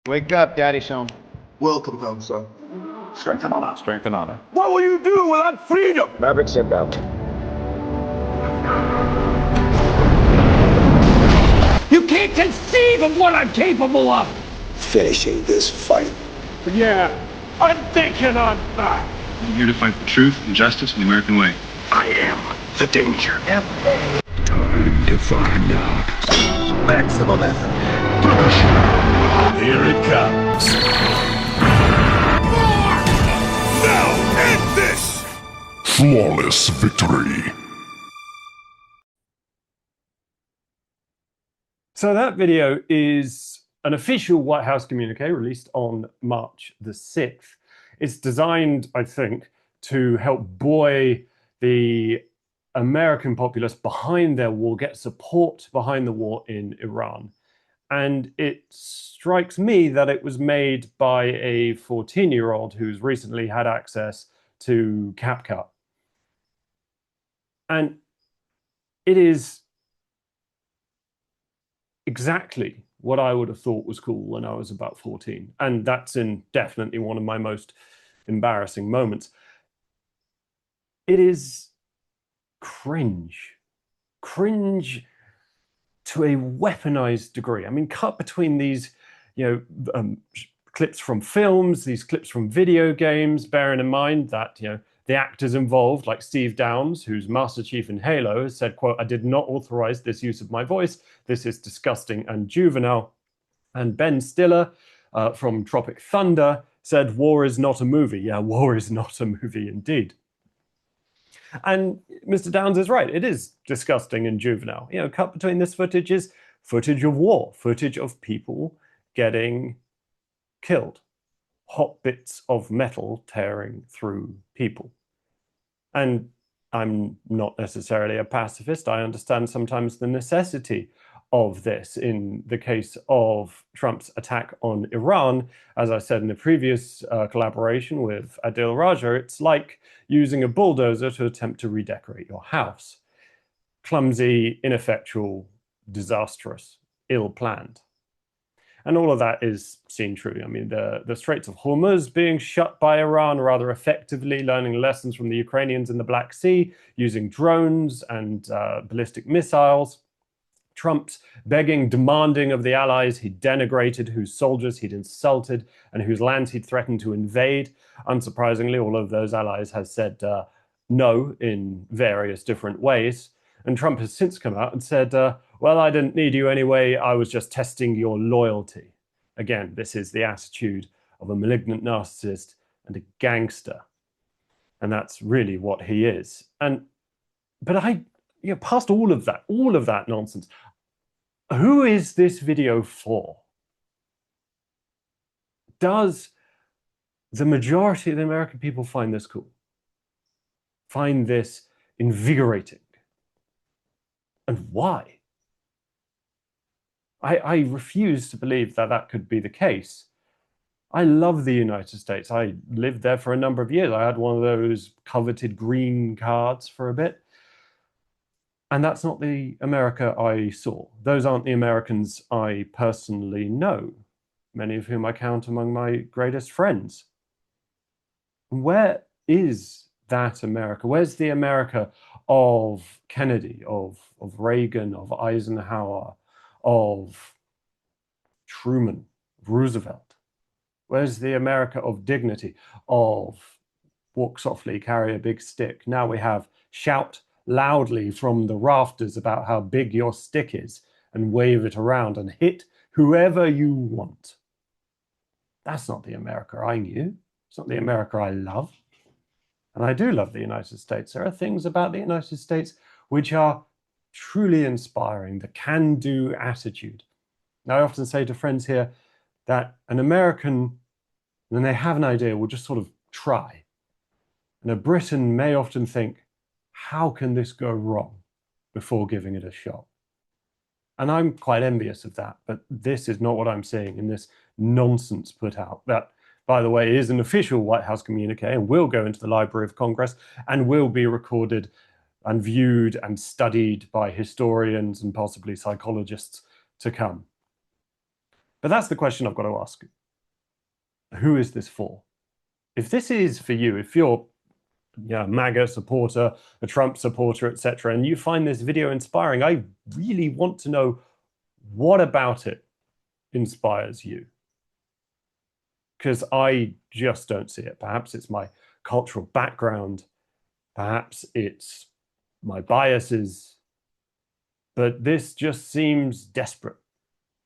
Wake up, Daddy's home. Welcome home, son. Strength and honor. Strength and honor. What will you do without freedom? Maverick, sit out. You can't conceive of what I'm capable of. Finishing this fight. Yeah, I'm thinking on that. I'm here to fight for truth and justice and the American way. I am the danger. Time to find out. Maximum effort. Here it comes. More! Now end this! Flawless victory. So that video is an official White House communique released on March the 6th. It's designed, I think, to help buoy the American populace behind their war, get support behind the war in Iran. And it strikes me that it was made by a 14-year-old who's recently had access to CapCut. And it is exactly what I would have thought was cool when I was about 14. And that's definitely one of my most embarrassing moments. It is cringe. Cringe to a weaponized degree. I mean, cut between these, clips from films, these clips from video games, bearing in mind that, the actors involved, like Steve Downes, who's Master Chief in Halo, has said, quote, "I did not authorize this use of my voice. This is disgusting and juvenile." And Ben Stiller from Tropic Thunder said, "War is not a movie." Yeah, war is not a movie indeed. And Mr. Downes is right. It is disgusting and juvenile. Cut between this footage is footage of war, footage of people getting killed. Hot bits of metal tearing through people. And I'm not necessarily a pacifist. I understand sometimes the necessity of this. In the case of Trump's attack on Iran, as I said in the previous collaboration with Adil Raja, it's like using a bulldozer to attempt to redecorate your house. Clumsy, ineffectual, disastrous, ill-planned. And all of that is seen true. I mean, the Straits of Hormuz being shut by Iran rather effectively, learning lessons from the Ukrainians in the Black Sea, using drones and ballistic missiles. Trump's begging, demanding of the allies he'd denigrated, whose soldiers he'd insulted, and whose lands he'd threatened to invade. Unsurprisingly, all of those allies have said no in various different ways. And Trump has since come out and said, well, I didn't need you anyway. I was just testing your loyalty. Again, this is the attitude of a malignant narcissist and a gangster. And that's really what he is. But past all of that nonsense, who is this video for? Does the majority of the American people find this cool? Find this invigorating? And why? I refuse to believe that that could be the case. I love the United States. I lived there for a number of years. I had one of those coveted green cards for a bit. And that's not the America I saw. Those aren't the Americans I personally know, many of whom I count among my greatest friends. Where is that America? Where's the America of Kennedy, of Reagan, of Eisenhower, of Truman, of Roosevelt? Where's the America of dignity, of walk softly, carry a big stick? Now we have shout loudly from the rafters about how big your stick is and wave it around and hit whoever you want. That's not the America I knew. It's not the America I love. And I do love the United States. There are things about the United States which are truly inspiring, the can-do attitude. Now, I often say to friends here that an American, when they have an idea, will just sort of try. And a Briton may often think, how can this go wrong, before giving it a shot? And I'm quite envious of that, but this is not what I'm seeing in this nonsense put out. That, by the way, is an official White House communique and will go into the Library of Congress and will be recorded and viewed and studied by historians and possibly psychologists to come. But that's the question I've got to ask. Who is this for? If this is for you, if you're a MAGA supporter, a Trump supporter, etc., and you find this video inspiring, I really want to know what about it inspires you. Because I just don't see it. Perhaps it's my cultural background. Perhaps it's my biases. But this just seems desperate.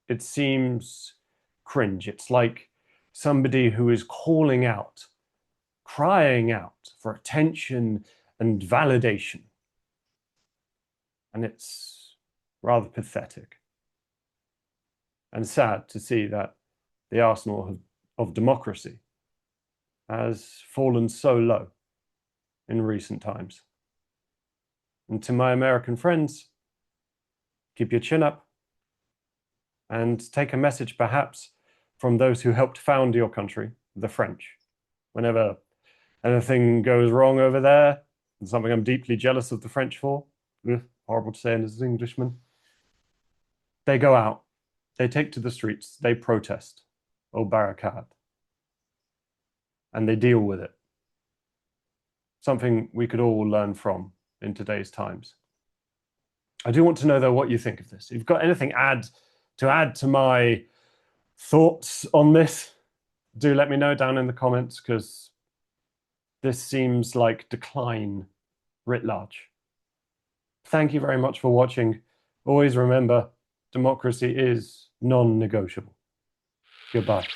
It seems cringe. It's like somebody who is calling out, crying out for attention and validation. And it's rather pathetic and sad to see that the arsenal of democracy has fallen so low in recent times. And to my American friends, keep your chin up and take a message perhaps from those who helped found your country, the French. Whenever anything goes wrong over there, and something I'm deeply jealous of the French for, horrible to say as an Englishman, they go out, they take to the streets, they protest, au barricade, and they deal with it. Something we could all learn from in today's times. I do want to know, though, what you think of this. If you've got anything to add to my thoughts on this, do let me know down in the comments, because this seems like decline writ large. Thank you very much for watching. Always remember, democracy is non-negotiable. Goodbye.